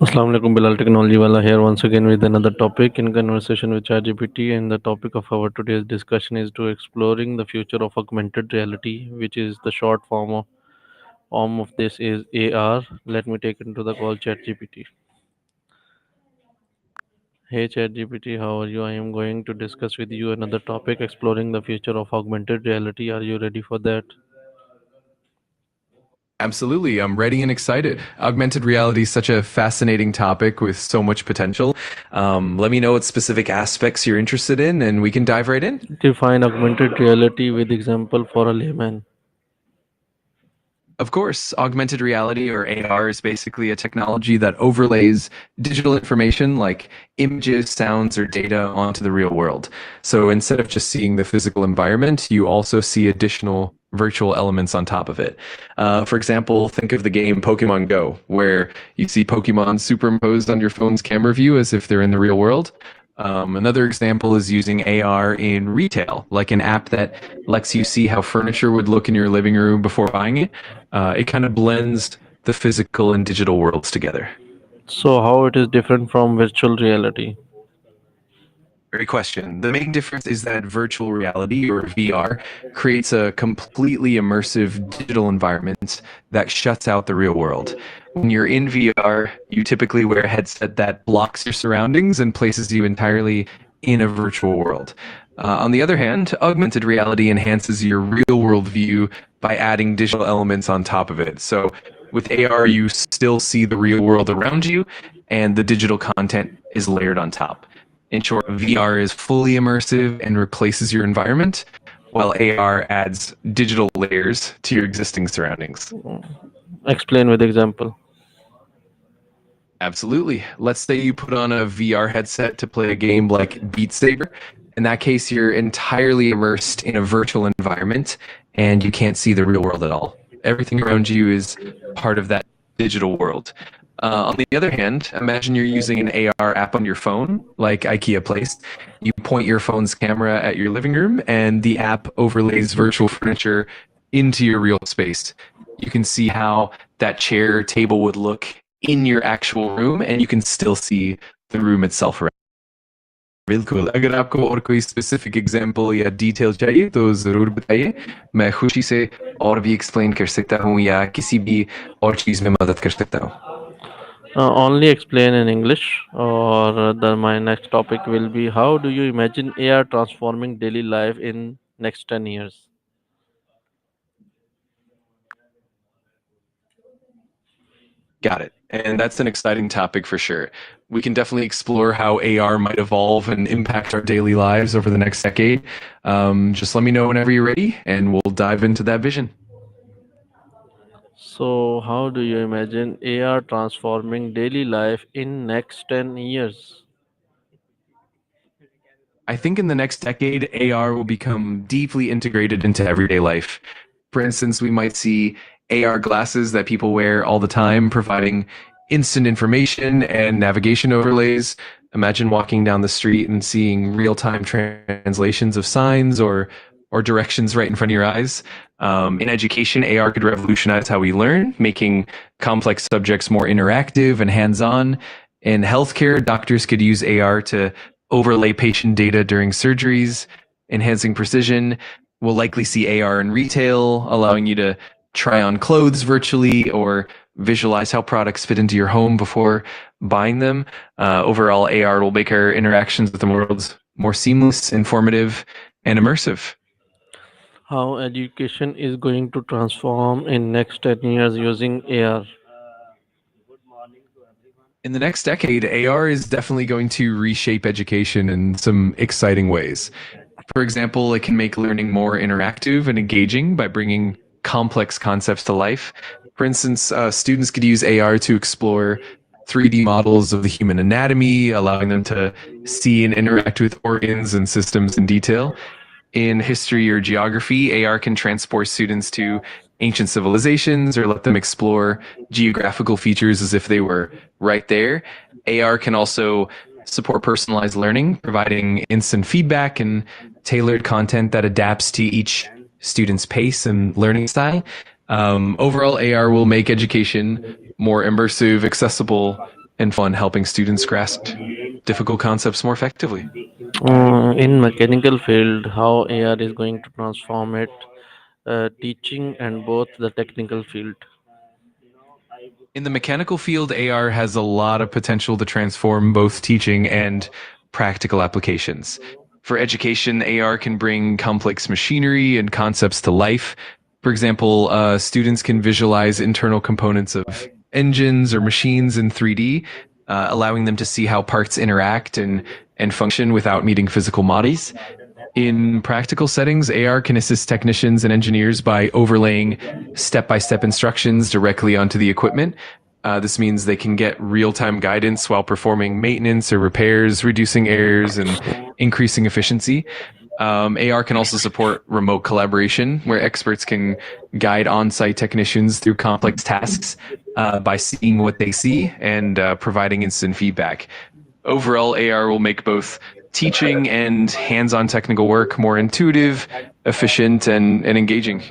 Assalamu alaikum, Bilal Technology Wala here once again with another topic in conversation with ChatGPT. And the topic of our today's discussion is to exploring the future of augmented reality, which is the short form of this is AR. Let me take into the call ChatGPT. Hey ChatGPT, how are you? I am going to discuss with you another topic exploring the future of augmented reality. Are you ready for that? Absolutely. I'm ready and excited. Augmented reality is such a fascinating topic with so much potential. Let me know what specific aspects you're interested in, and we can dive right in. Define augmented reality with example for a layman. Of course, augmented reality or AR is basically a technology that overlays digital information like images, sounds, or data onto the real world. So instead of just seeing the physical environment, you also see additional virtual elements on top of it. For example, think of the game Pokemon Go, where you see Pokemon superimposed on your phone's camera view as if they're in the real world. Another example is using AR in retail, like an app that lets you see how furniture would look in your living room before buying it. It kind of blends the physical and digital worlds together. So, how it is different from virtual reality? Great question. The main difference is that virtual reality or VR creates a completely immersive digital environment that shuts out the real world. When you're in VR, you typically wear a headset that blocks your surroundings and places you entirely in a virtual world. On the other hand, augmented reality enhances your real world view by adding digital elements on top of it. So with AR, you still see the real world around you, and the digital content is layered on top. In short, VR is fully immersive and replaces your environment, while AR adds digital layers to your existing surroundings. Explain with example. Absolutely. Let's say you put on a VR headset to play a game like Beat Saber. In that case, you're entirely immersed in a virtual environment and you can't see the real world at all. Everything around you is part of that digital world. On the other hand, imagine you're using an AR app on your phone, like IKEA Place. You point your phone's camera at your living room, and the app overlays virtual furniture into your real space. You can see how that chair or table would look in your actual room, and you can still see the room itself around. बिल्कुल अगर आपको और कोई specific example या detail चाहिए तो ज़रूर बताइए मैं खुशी से और भी एक्सप्लेन कर सकता हूँ या किसी भी और चीज़ में मदद कर सकता हूँ Only explain in English, or my next topic will be how do you imagine AR transforming daily life in next 10 years? Got it. And that's an exciting topic for sure. We can definitely explore how AR might evolve and impact our daily lives over the next decade. Just let me know whenever you're ready, and we'll dive into that vision. So, how do you imagine AR transforming daily life in next 10 years? I think in the next decade, AR will become deeply integrated into everyday life. For instance, we might see AR glasses that people wear all the time, providing instant information and navigation overlays. Imagine walking down the street and seeing real-time translations of signs or directions right in front of your eyes. In education, AR could revolutionize how we learn, making complex subjects more interactive and hands-on. In healthcare, doctors could use AR to overlay patient data during surgeries, enhancing precision. We'll likely see AR in retail, allowing you to try on clothes virtually or visualize how products fit into your home before buying them. Overall, AR will make our interactions with the world more seamless, informative, and immersive. How education is going to transform in next 10 years using AR? In the next decade, AR is definitely going to reshape education in some exciting ways. For example, it can make learning more interactive and engaging by bringing complex concepts to life. For instance, students could use AR to explore 3D models of the human anatomy, allowing them to see and interact with organs and systems in detail. In history or geography, AR can transport students to ancient civilizations or let them explore geographical features as if they were right there. AR can also support personalized learning, providing instant feedback and tailored content that adapts to each student's pace and learning style. Overall, AR will make education more immersive, accessible, and fun, helping students grasp difficult concepts more effectively. In mechanical field, how AR is going to transform it, teaching and both the technical field. In the mechanical field, AR has a lot of potential to transform both teaching and practical applications. For education, AR can bring complex machinery and concepts to life. For example, students can visualize internal components of engines or machines in 3D, allowing them to see how parts interact and function without meeting physical bodies. In practical settings, AR can assist technicians and engineers by overlaying step by step instructions directly onto the equipment. This means they can get real time guidance while performing maintenance or repairs, reducing errors and increasing efficiency. AR can also support remote collaboration, where experts can guide on site technicians through complex tasks by seeing what they see and providing instant feedback. Overall, AR will make both teaching and hands on technical work more intuitive, efficient, and engaging.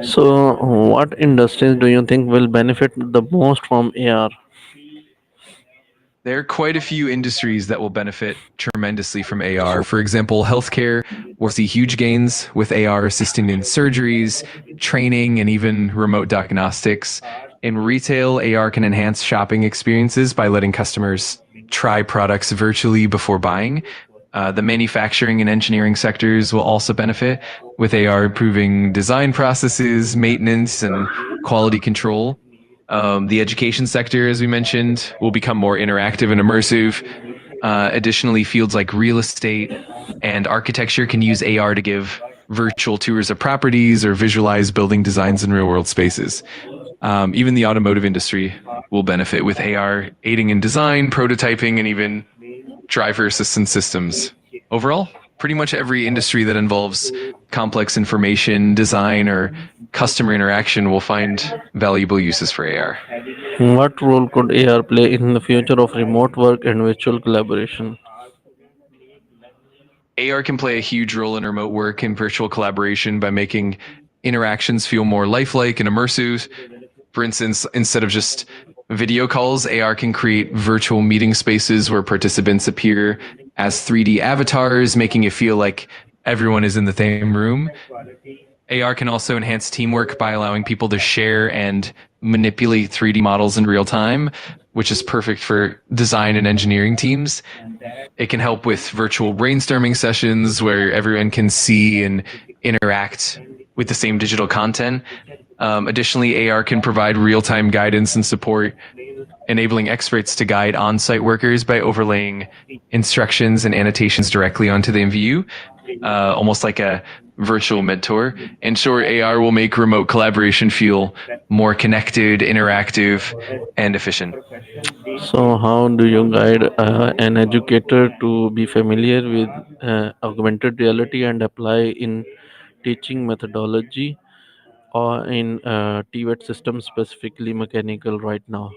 So, what industries do you think will benefit the most from AR? There are quite a few industries that will benefit tremendously from AR. For example, healthcare will see huge gains with AR assisting in surgeries, training, and even remote diagnostics. In retail, AR can enhance shopping experiences by letting customers try products virtually before buying. The manufacturing and engineering sectors will also benefit, with AR improving design processes, maintenance, and quality control. The education sector, as we mentioned, will become more interactive and immersive. Additionally, fields like real estate and architecture can use AR to give virtual tours of properties or visualize building designs in real world spaces. Even the automotive industry will benefit with AR aiding in design, prototyping, and even driver assistance systems. Overall, pretty much every industry that involves complex information, design, or customer interaction will find valuable uses for AR. What role could AR play in the future of remote work and virtual collaboration? AR can play a huge role in remote work and virtual collaboration by making interactions feel more lifelike and immersive. For instance, instead of just video calls, AR can create virtual meeting spaces where participants appear as 3D avatars, making it feel like everyone is in the same room. AR can also enhance teamwork by allowing people to share and manipulate 3D models in real time, which is perfect for design and engineering teams. It can help with virtual brainstorming sessions where everyone can see and interact with the same digital content. Additionally, AR can provide real time guidance and support, enabling experts to guide on site workers by overlaying instructions and annotations directly onto the view, almost like a virtual mentor. In short, AR will make remote collaboration feel more connected, interactive, and efficient. So, how do you guide an educator to be familiar with augmented reality and apply in teaching methodology or in TVET system, specifically mechanical, right now?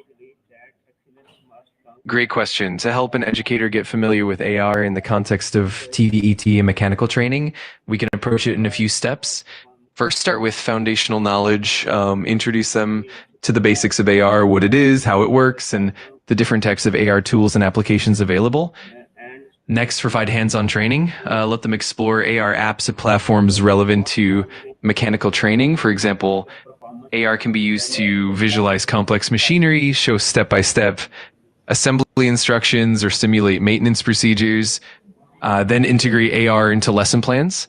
Great question. To help an educator get familiar with AR in the context of TVET and mechanical training, we can approach it in a few steps. First, start with foundational knowledge, introduce them to the basics of AR, what it is, how it works, and the different types of AR tools and applications available. Next, provide hands on training. Let them explore AR apps and platforms relevant to mechanical training. For example, AR can be used to visualize complex machinery, show step by step assembly instructions, or simulate maintenance procedures. Then integrate AR into lesson plans,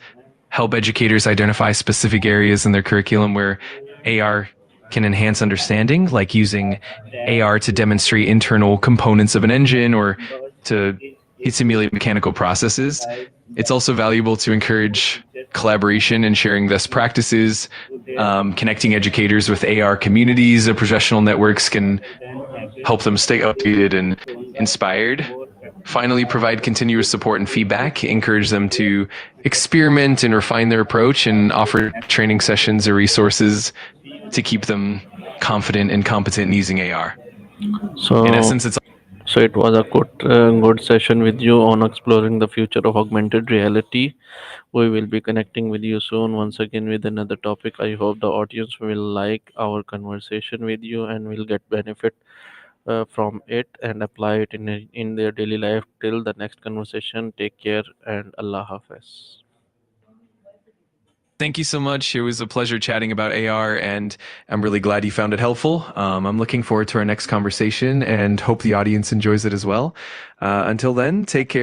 help educators identify specific areas in their curriculum where AR can enhance understanding, like using AR to demonstrate internal components of an engine or to simulate mechanical processes. It's also valuable to encourage collaboration and sharing best practices. Connecting educators with AR communities or professional networks can help them stay updated and inspired. Finally, provide continuous support and feedback, encourage them to experiment and refine their approach, and offer training sessions or resources to keep them confident and competent in using AR. In So, essence, it's so it was a good session with you on exploring the future of augmented reality. We will be connecting with you soon once again with another topic. I hope the audience will like our conversation with you and will get benefit from it and apply it in their daily life. Till the next conversation, take care and Allah Hafiz. Thank you so much. It was a pleasure chatting about AR, and I'm really glad you found it helpful. I'm looking forward to our next conversation and hope the audience enjoys it as well. Until then, take care.